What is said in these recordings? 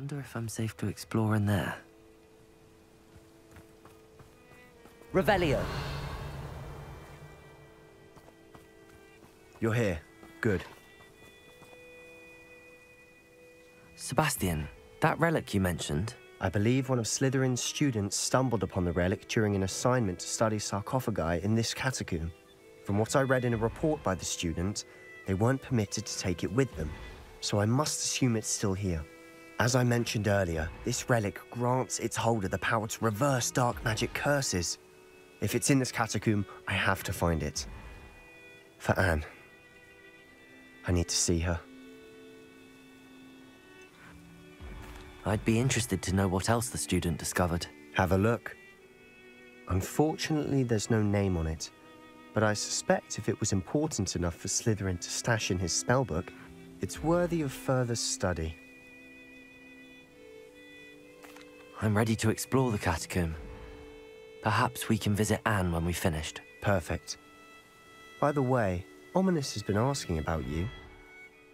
Wonder if I'm safe to explore in there. Revelio. You're here. Good. Sebastian, that relic you mentioned. I believe one of Slytherin's students stumbled upon the relic during an assignment to study sarcophagi in this catacomb. From what I read in a report by the student, they weren't permitted to take it with them, so I must assume it's still here. As I mentioned earlier, this relic grants its holder the power to reverse dark magic curses. If it's in this catacomb, I have to find it. For Anne. I need to see her. I'd be interested to know what else the student discovered. Have a look. Unfortunately, there's no name on it, but I suspect if it was important enough for Slytherin to stash in his spellbook, it's worthy of further study. I'm ready to explore the catacomb. Perhaps we can visit Anne when we've finished. Perfect. By the way, Ominous has been asking about you.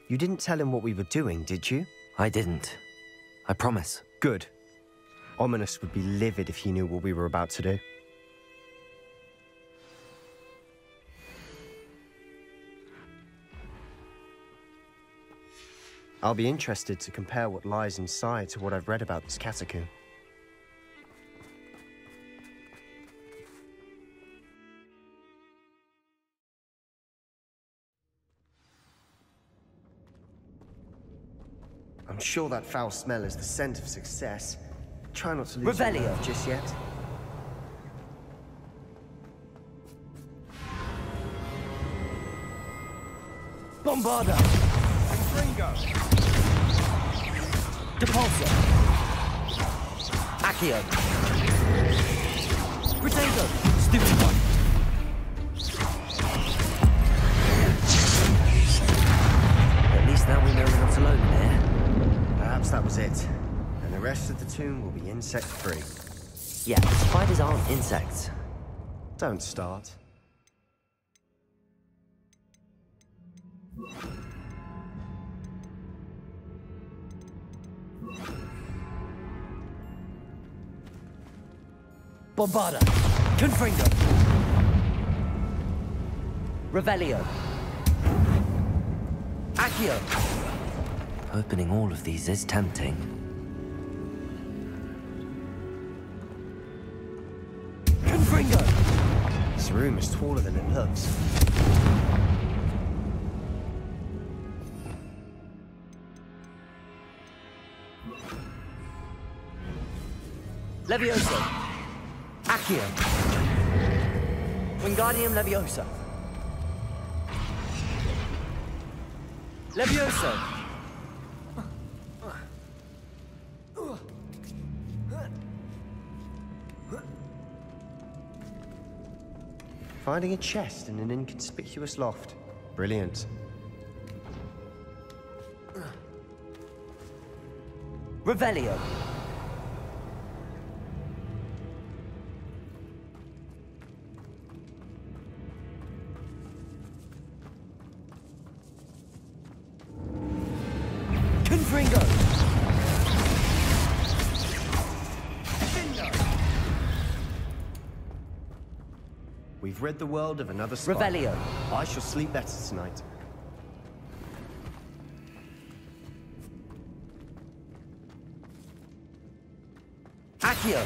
You didn't tell him what we were doing, did you? I didn't. I promise. Good. Ominous would be livid if he knew what we were about to do. I'll be interested to compare what lies inside to what I've read about this catacomb. I'm sure that foul smell is the scent of success. Try not to lose your nerve just yet. Bombarda. Ringo. Depulsor. Accio. Protego. Stupid one. At least now we know we're not alone in here. Perhaps that was it. And the rest of the tomb will be insect-free. Yeah, spiders aren't insects. Don't start. Bombarda. Confringo. Revelio. Accio. Opening all of these is tempting. Confringo. This room is taller than it looks. Levioso. Accio. Wingardium Leviosa. Levioso. Finding a chest in an inconspicuous loft. Brilliant. Revelio. Confringo. We've rid the world of another spy. Revelio. I shall sleep better tonight. Accio.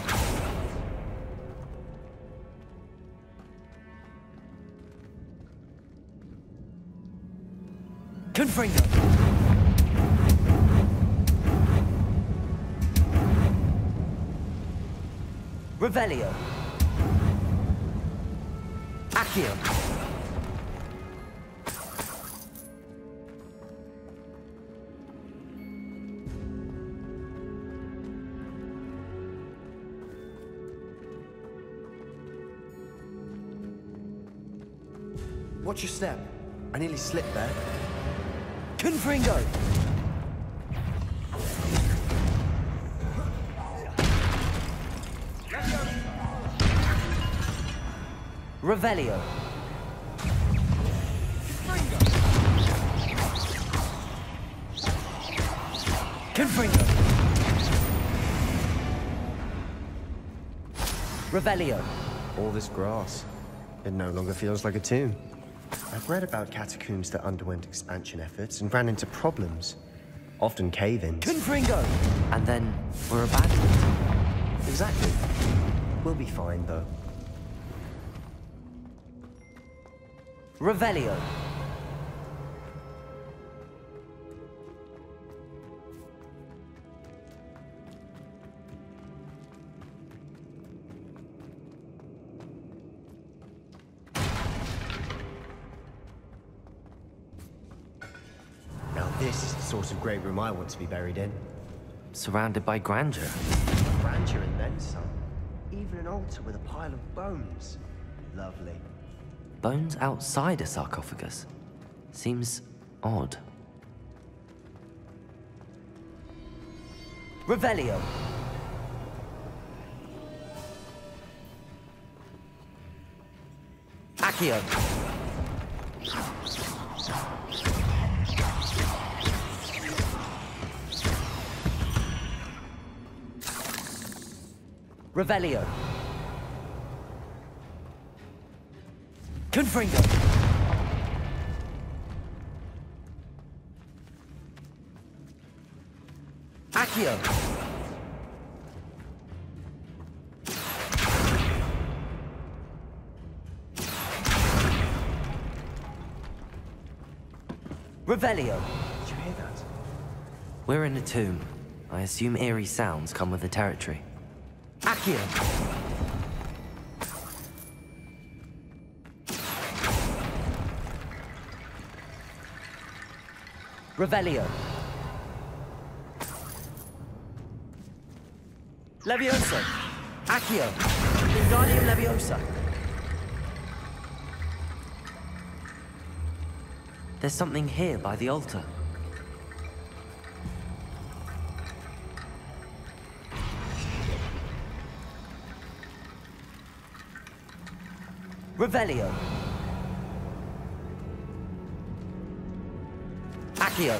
Confringo. Revelio. Accio. Watch your step. I nearly slipped there. Confringo. Revelio. Confringo. Revelio. All this grass. It no longer feels like a tomb. I've read about catacombs that underwent expansion efforts and ran into problems. Often cave-ins. Confringo. And then we're abandoned. Exactly. We'll be fine, though. Revelio. Now this is the sort of great room I want to be buried in. Surrounded by grandeur. Grandeur and then some. Even an altar with a pile of bones. Lovely. Bones outside a sarcophagus. Seems odd. Revelio. Accio. Revelio. Confringo. Accio. Revelio. Did you hear that? We're in a tomb. I assume eerie sounds come with the territory. Accio. Revelio. Levioso. Accio. Wingardium Leviosa. There's something here by the altar. Revelio. Accio.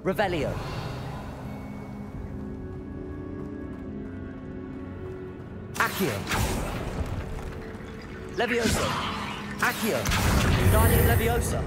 Revelio. Accio. Levioso. Accio. Wingardium Leviosa.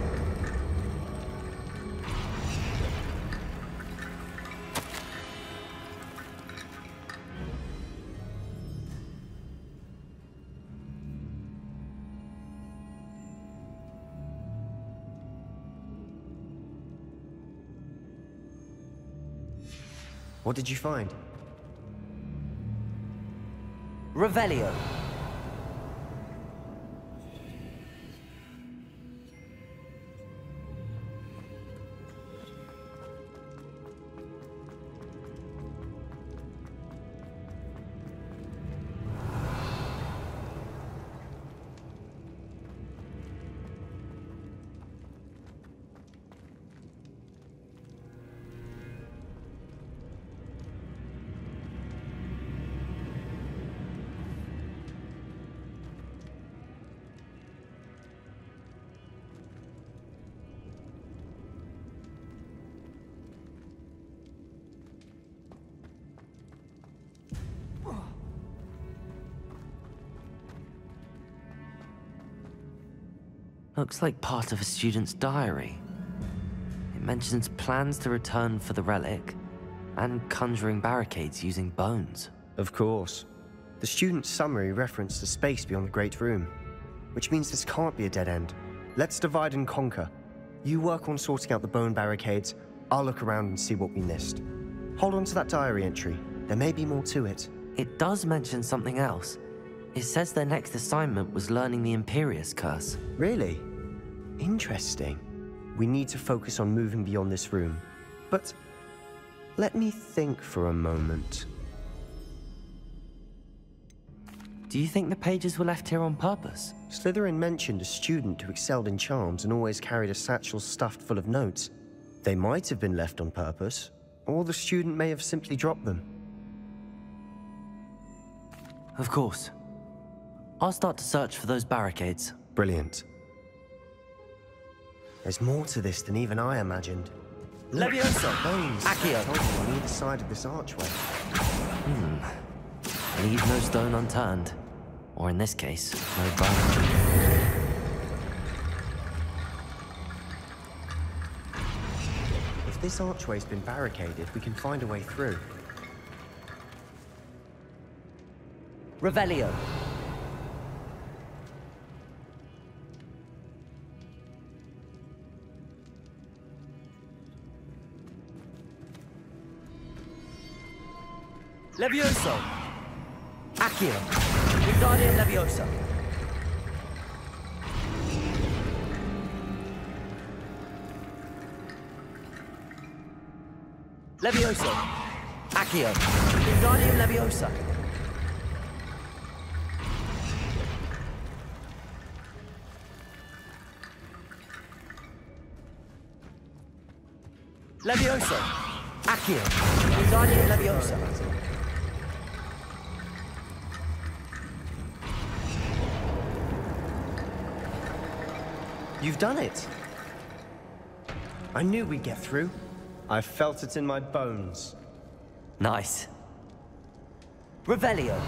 What did you find? Revelio. Looks like part of a student's diary. It mentions plans to return for the relic and conjuring barricades using bones. Of course. The student's summary referenced the space beyond the Great Room, which means this can't be a dead end. Let's divide and conquer. You work on sorting out the bone barricades, I'll look around and see what we missed. Hold on to that diary entry. There may be more to it. It does mention something else. It says their next assignment was learning the Imperius Curse. Really? Interesting. We need to focus on moving beyond this room. But let me think for a moment. Do you think the pages were left here on purpose? Slytherin mentioned a student who excelled in charms and always carried a satchel stuffed full of notes. They might have been left on purpose, or the student may have simply dropped them. Of course. I'll start to search for those barricades. Brilliant. There's more to this than even I imagined. Levioso! Bones Accio! told me on either side of this archway. Leave no stone unturned. Or in this case, no bone. If this archway's been barricaded, we can find a way through. Revelio. Levioso. Accio. Wingardium Leviosa. Levioso. Accio. Wingardium Leviosa. Levioso. Accio. Wingardium Leviosa. You've done it! I knew we'd get through. I felt it in my bones. Nice. Revelio.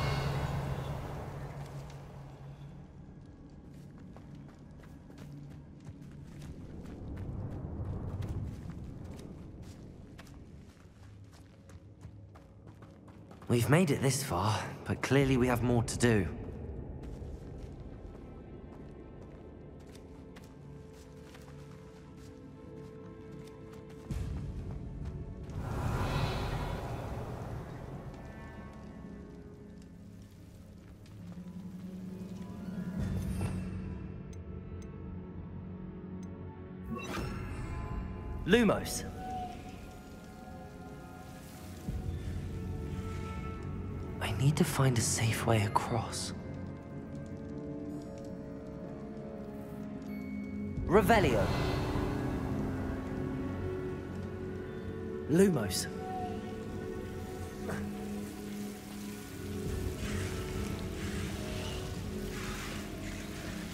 We've made it this far, but clearly we have more to do. Lumos. I need to find a safe way across. Revelio. Lumos.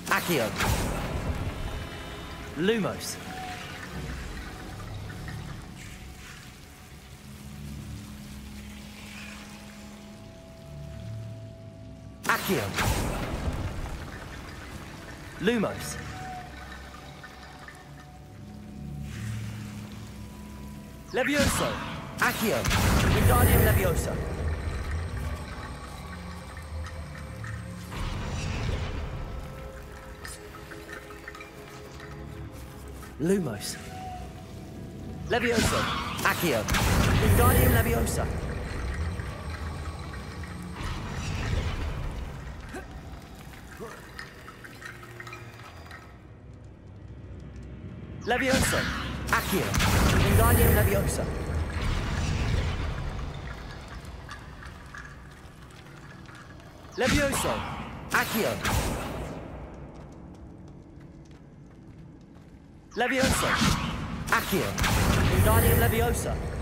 Accio. Lumos. Accio. Lumos. Levioso. Accio. Wingardium Leviosa. Lumos. Levioso. Accio. Wingardium Leviosa. Levioso. Accio. Wingardium Leviosa. Levioso. Accio. Levioso. Accio. Wingardium Leviosa.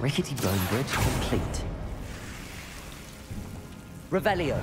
Rickety bone bridge complete. Revelio.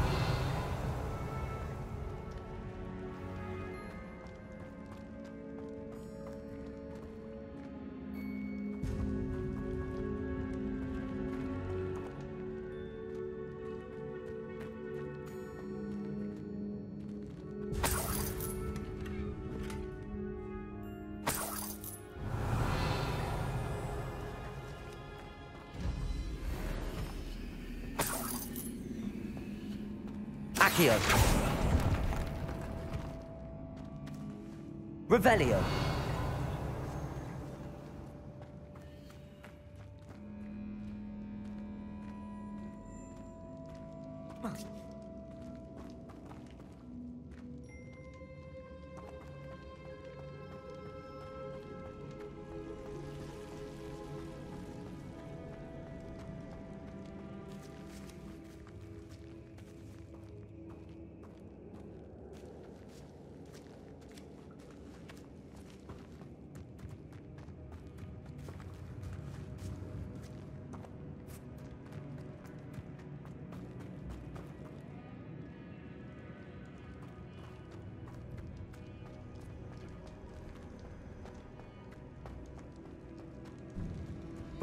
Accio. Revelio.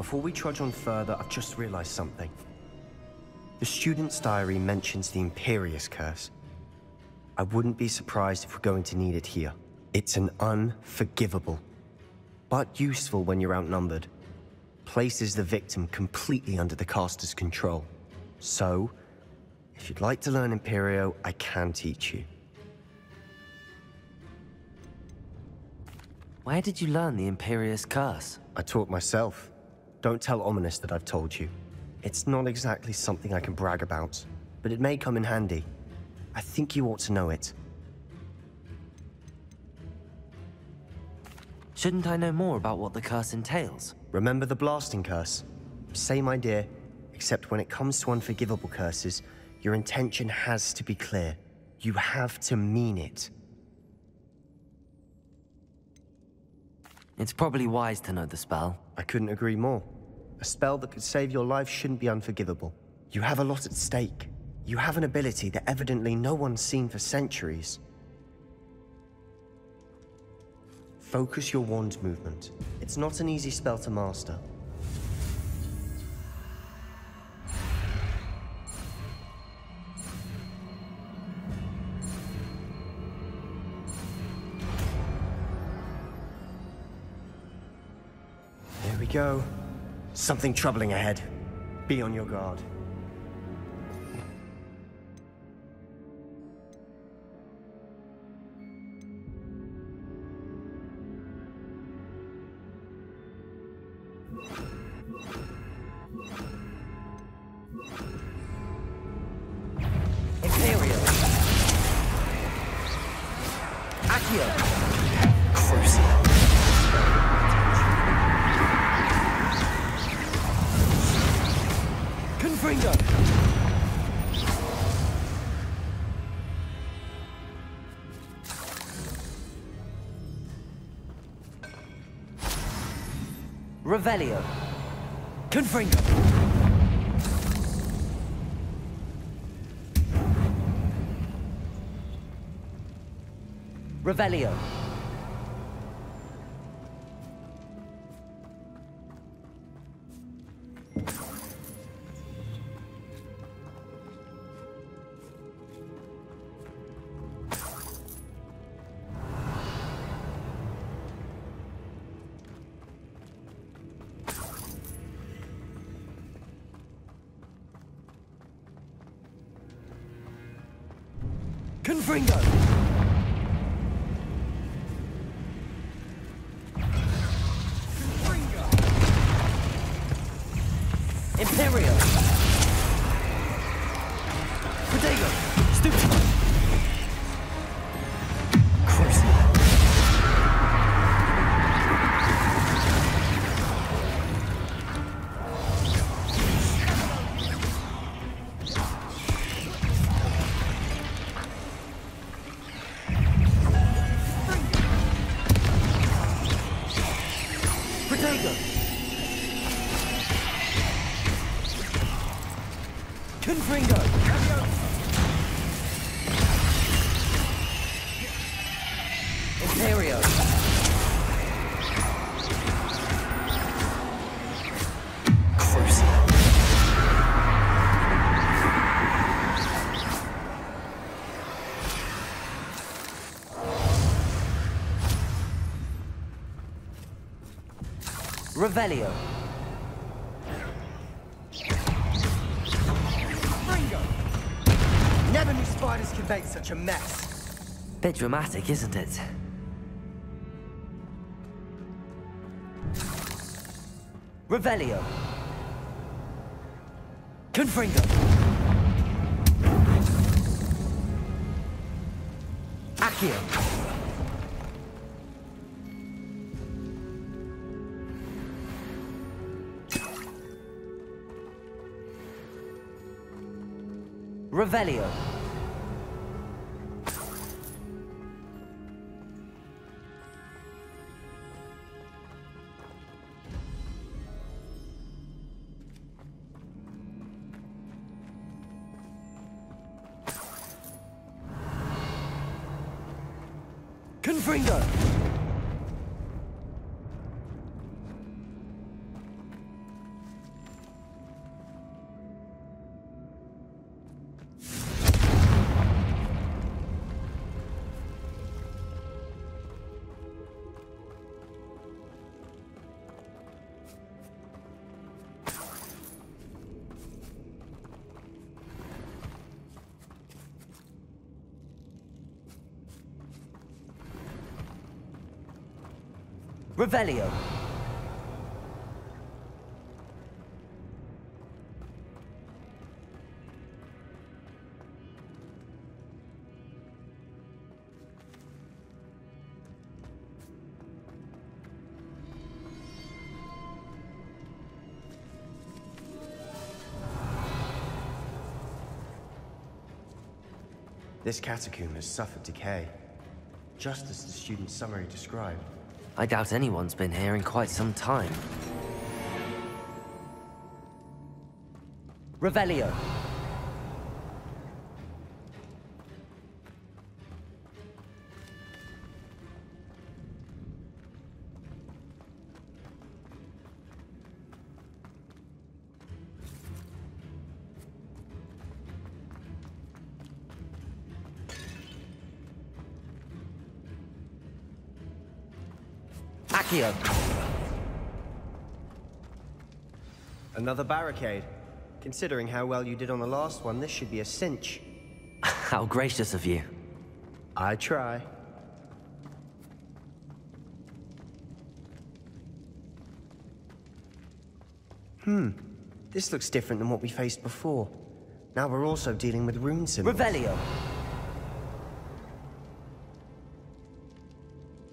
Before we trudge on further, I've just realized something. The student's diary mentions the Imperious Curse. I wouldn't be surprised if we're going to need it here. It's an unforgivable, but useful when you're outnumbered. Places the victim completely under the caster's control. So, if you'd like to learn Imperio, I can teach you. Where did you learn the Imperious Curse? I taught myself. Don't tell Ominous that I've told you. It's not exactly something I can brag about, but it may come in handy. I think you ought to know it. Shouldn't I know more about what the curse entails? Remember the blasting curse? Same idea, except when it comes to unforgivable curses, your intention has to be clear. You have to mean it. It's probably wise to know the spell. I couldn't agree more. A spell that could save your life shouldn't be unforgivable. You have a lot at stake. You have an ability that evidently no one's seen for centuries. Focus your wand movement. It's not an easy spell to master. There we go. Something troubling ahead. Be on your guard. Imperial. Accio. Crucial. Confringo. Revelio. Confringo. Revelio. Confringo. Imperial. Protego. Stupid. Crucial. Protego. Confringo. Imperio. Crucial. Revelio. Never knew spiders could make such a mess. Bit dramatic, isn't it? Revelio. Confringo. Accio. Revelio. Confringo. Revelio. This catacomb has suffered decay, just as the student's summary described. I doubt anyone's been here in quite some time. Revelio. Accio. Another barricade. Considering how well you did on the last one, this should be a cinch. How gracious of you. I try. This looks different than what we faced before. Now we're also dealing with rune symbols. Revelio.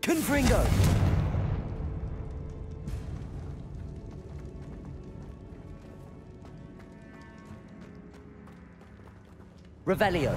Confringo. Revelio.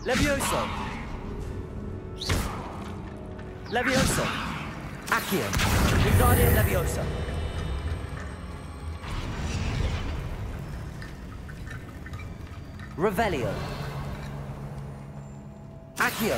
Levioso. Levioso. Accio. Wingardium Leviosa. Revelio. Accio.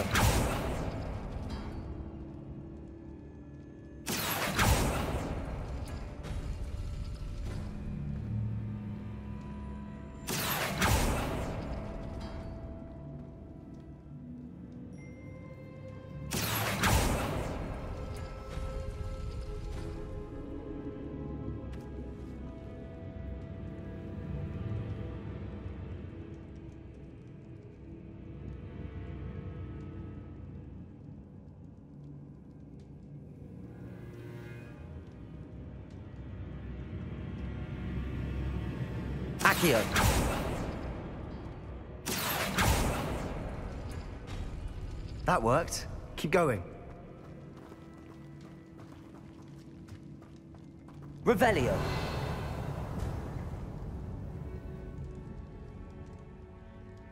Accio. That worked. Keep going. Revelio.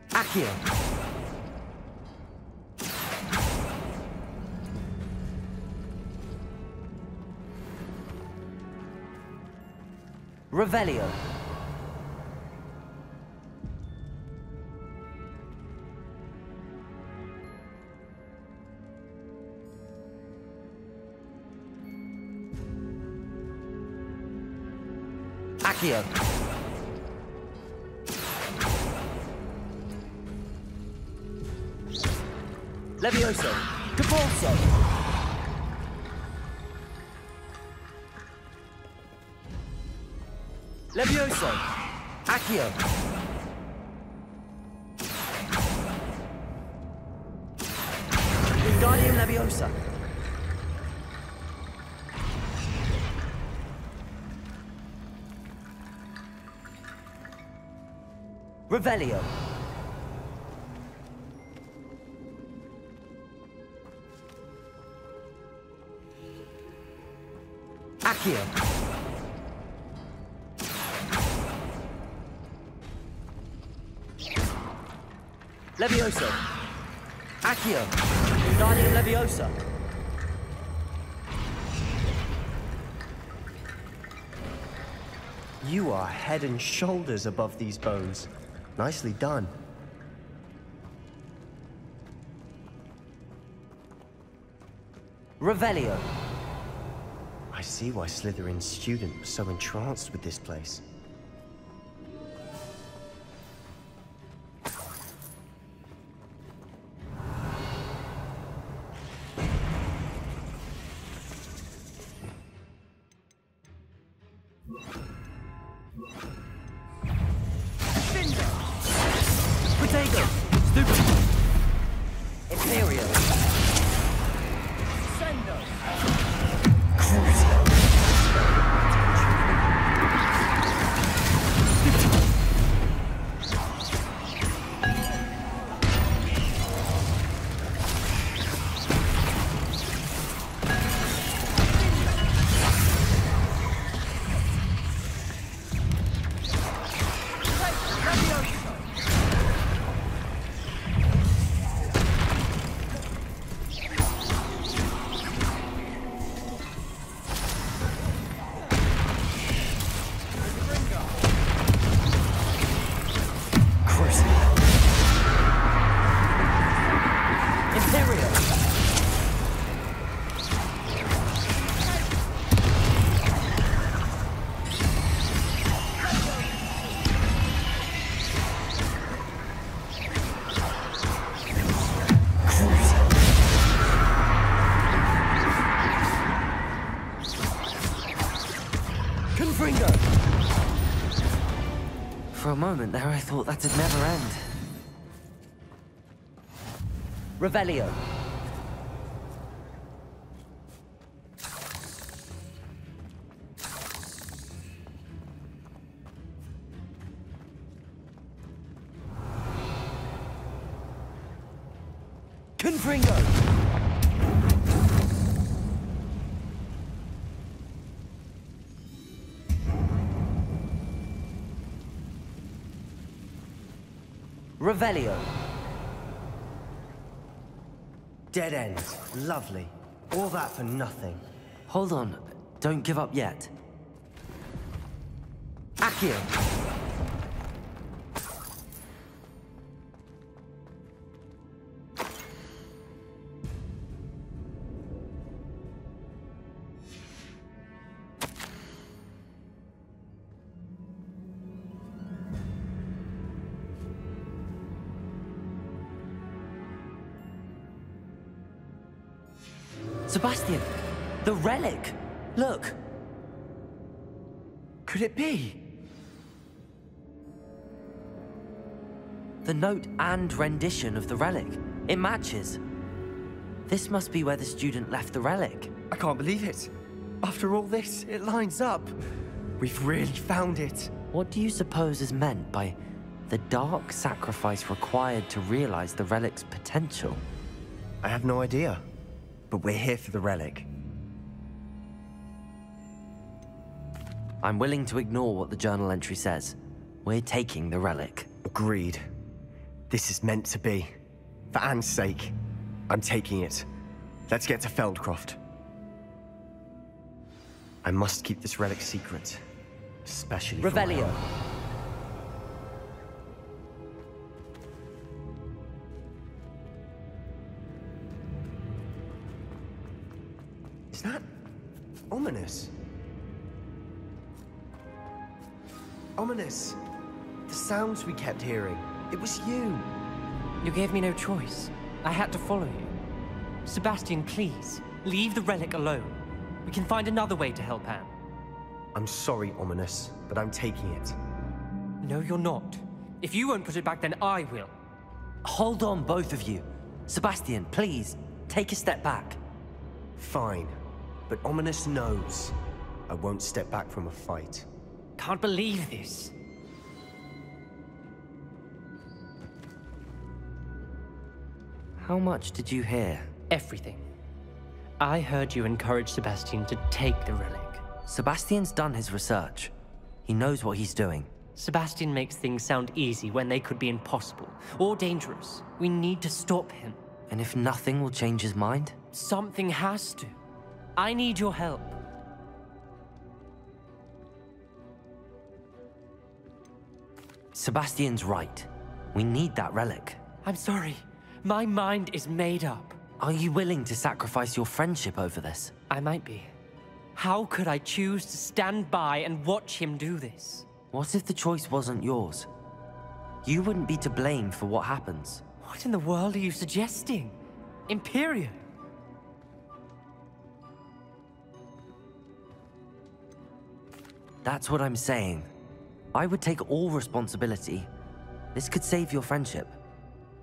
Accio. Revelio. Accio. Levioso. Capolso. Levioso. Accio. Wingardium Leviosa. Revelio. Accio. Levioso. Accio. Wingardium Leviosa. You are head and shoulders above these bones. Nicely done. Revelio. I see why Slytherin's student was so entranced with this place. Imperial. Sendo. For a moment there, I thought that'd never end. Revelio. Confringo. Revelio. Dead end. Lovely. All that for nothing. Hold on. Don't give up yet. Accio. Sebastian! The relic! Look! Could it be? The note and rendition of the relic. It matches. This must be where the student left the relic. I can't believe it. After all this, it lines up. We've really found it. What do you suppose is meant by the dark sacrifice required to realize the relic's potential? I have no idea. But we're here for the relic. I'm willing to ignore what the journal entry says. We're taking the relic. Agreed. This is meant to be. For Anne's sake, I'm taking it. Let's get to Feldcroft. I must keep this relic secret. Especially from Revelio. her. Is that ominous? Ominous. The sounds we kept hearing. It was you. You gave me no choice. I had to follow you. Sebastian, please, leave the relic alone. We can find another way to help Anne. I'm sorry, Ominous, but I'm taking it. No, you're not. If you won't put it back, then I will. Hold on, both of you. Sebastian, please, take a step back. Fine. But Ominous knows I won't step back from a fight. Can't believe this. How much did you hear? Everything. I heard you encourage Sebastian to take the relic. Sebastian's done his research. He knows what he's doing. Sebastian makes things sound easy when they could be impossible or dangerous. We need to stop him. And if nothing will change his mind? Something has to. I need your help. Sebastian's right. We need that relic. I'm sorry. My mind is made up. Are you willing to sacrifice your friendship over this? I might be. How could I choose to stand by and watch him do this? What if the choice wasn't yours? You wouldn't be to blame for what happens. What in the world are you suggesting? Imperium? That's what I'm saying. I would take all responsibility. This could save your friendship.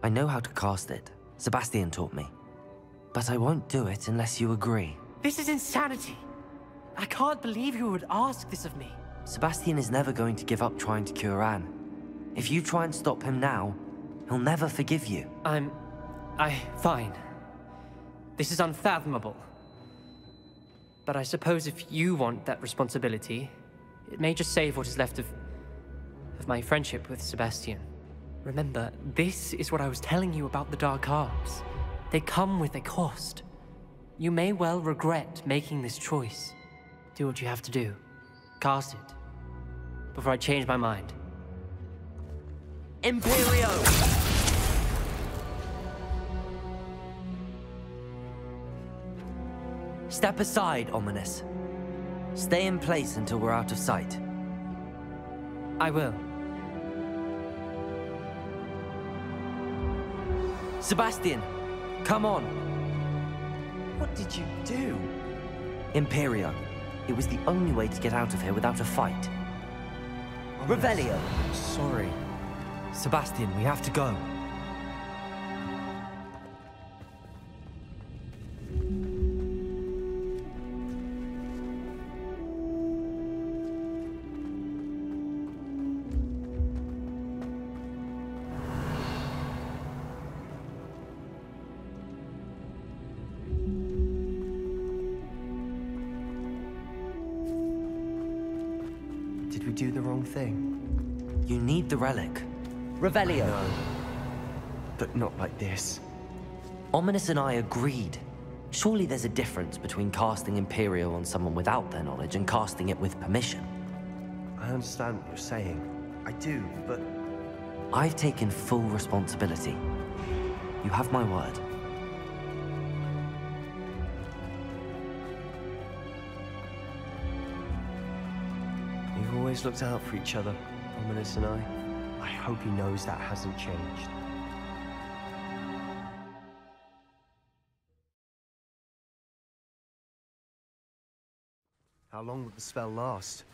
I know how to cast it. Sebastian taught me. But I won't do it unless you agree. This is insanity. I can't believe you would ask this of me. Sebastian is never going to give up trying to cure Anne. If you try and stop him now, he'll never forgive you. Fine. This is unfathomable. But I suppose if you want that responsibility, it may just save what is left of my friendship with Sebastian. Remember, this is what I was telling you about the dark arts. They come with a cost. You may well regret making this choice. Do what you have to do. Cast it. Before I change my mind. Imperio! Step aside, Ominous. Stay in place until we're out of sight. I will. Sebastian, come on. What did you do? Imperio. It was the only way to get out of here without a fight. Revelio. Sorry. Sebastian, we have to go. Did we do the wrong thing? You need the relic. Revelio. No. But not like this. Ominous and I agreed. Surely there's a difference between casting Imperio on someone without their knowledge and casting it with permission. I understand what you're saying. I do, but... I've taken full responsibility. You have my word. We've always looked out for each other, Ominous and I. I hope he knows that hasn't changed. How long will the spell last?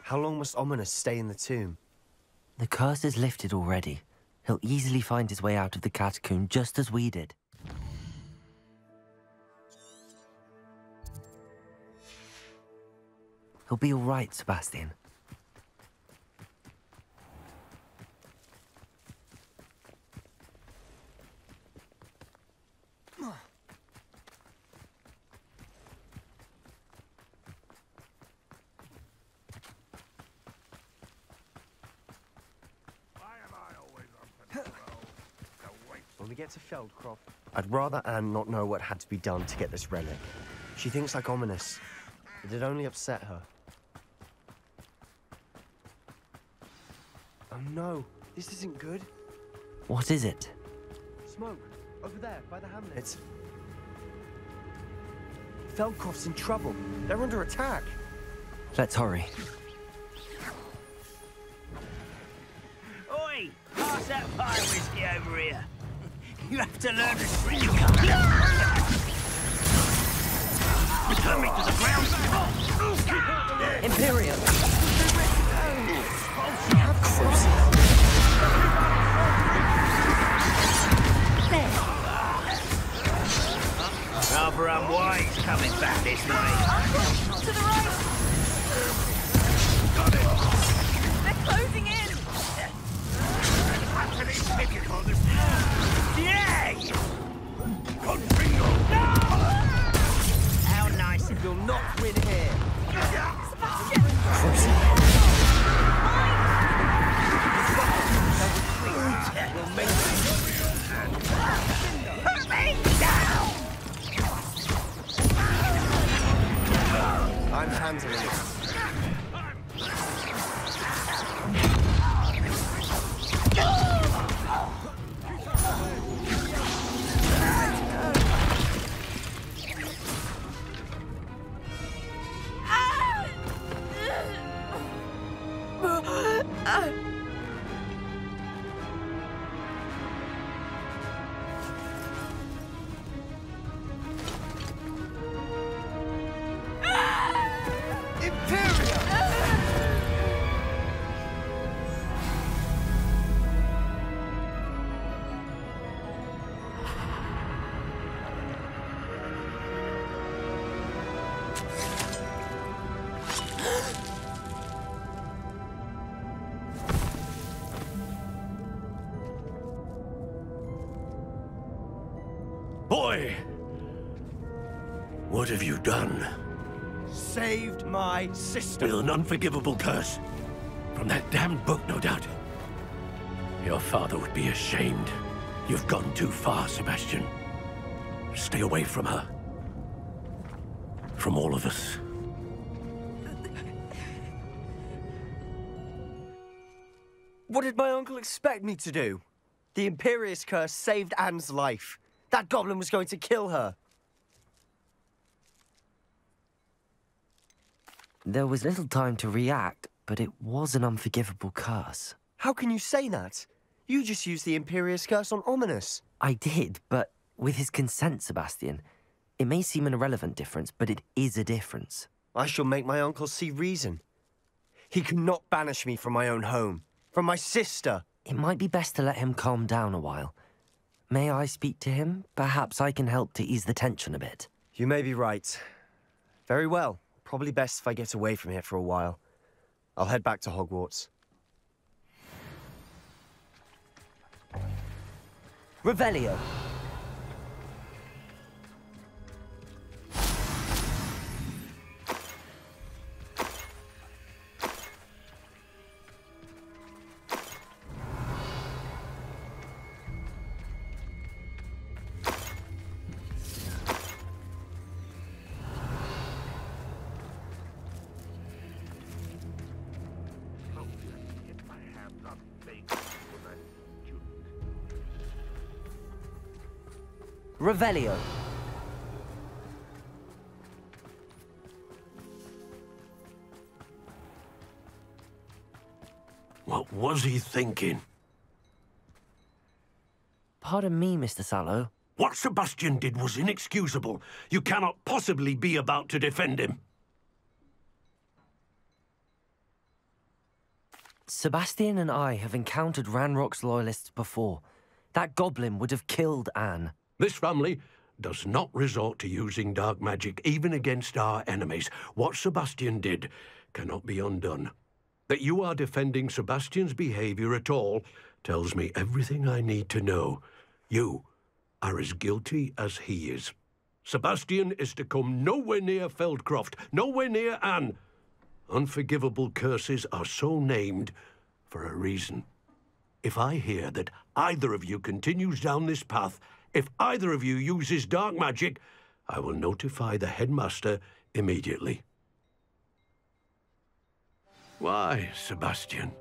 How long must Ominous stay in the tomb? The curse is lifted already. He'll easily find his way out of the catacomb just as we did. He'll be all right, Sebastian. When we get to Feldcroft, I'd rather Anne not know what had to be done to get this relic. She thinks like Ominous. It'd only upset her. Oh no, this isn't good. What is it? Smoke, over there, by the hamlet. Feldcroft's in trouble. They're under attack. Let's hurry. Oi! Pass that pie whiskey over here. You have to learn to swing. Return me to the ground. Imperio. Rather unwise coming back this way. To the right! They're closing in! Yay! How nice if you'll not win here. Put me down! I'm handling it. Boy! What have you done? Saved my sister. With an unforgivable curse. From that damned book, no doubt. Your father would be ashamed. You've gone too far, Sebastian. Stay away from her. From all of us. What did my uncle expect me to do? The Imperious curse saved Anne's life. That goblin was going to kill her. There was little time to react, but it was an unforgivable curse. How can you say that? You just used the Imperious curse on Ominous. I did, but with his consent, Sebastian. It may seem an irrelevant difference, but it is a difference. I shall make my uncle see reason. He cannot banish me from my own home. From my sister. It might be best to let him calm down a while. May I speak to him? Perhaps I can help to ease the tension a bit. You may be right. Very well. Probably best if I get away from here for a while. I'll head back to Hogwarts. Revelio. Revelio. What was he thinking? Pardon me, Mr. Sallow. What Sebastian did was inexcusable. You cannot possibly be about to defend him. Sebastian and I have encountered Ranrock's loyalists before. That goblin would have killed Anne. This family does not resort to using dark magic, even against our enemies. What Sebastian did cannot be undone. That you are defending Sebastian's behavior at all tells me everything I need to know. You are as guilty as he is. Sebastian is to come nowhere near Feldcroft, nowhere near Anne. Unforgivable curses are so named for a reason. If I hear that either of you continues down this path, if either of you uses dark magic, I will notify the headmaster immediately. Why, Sebastian?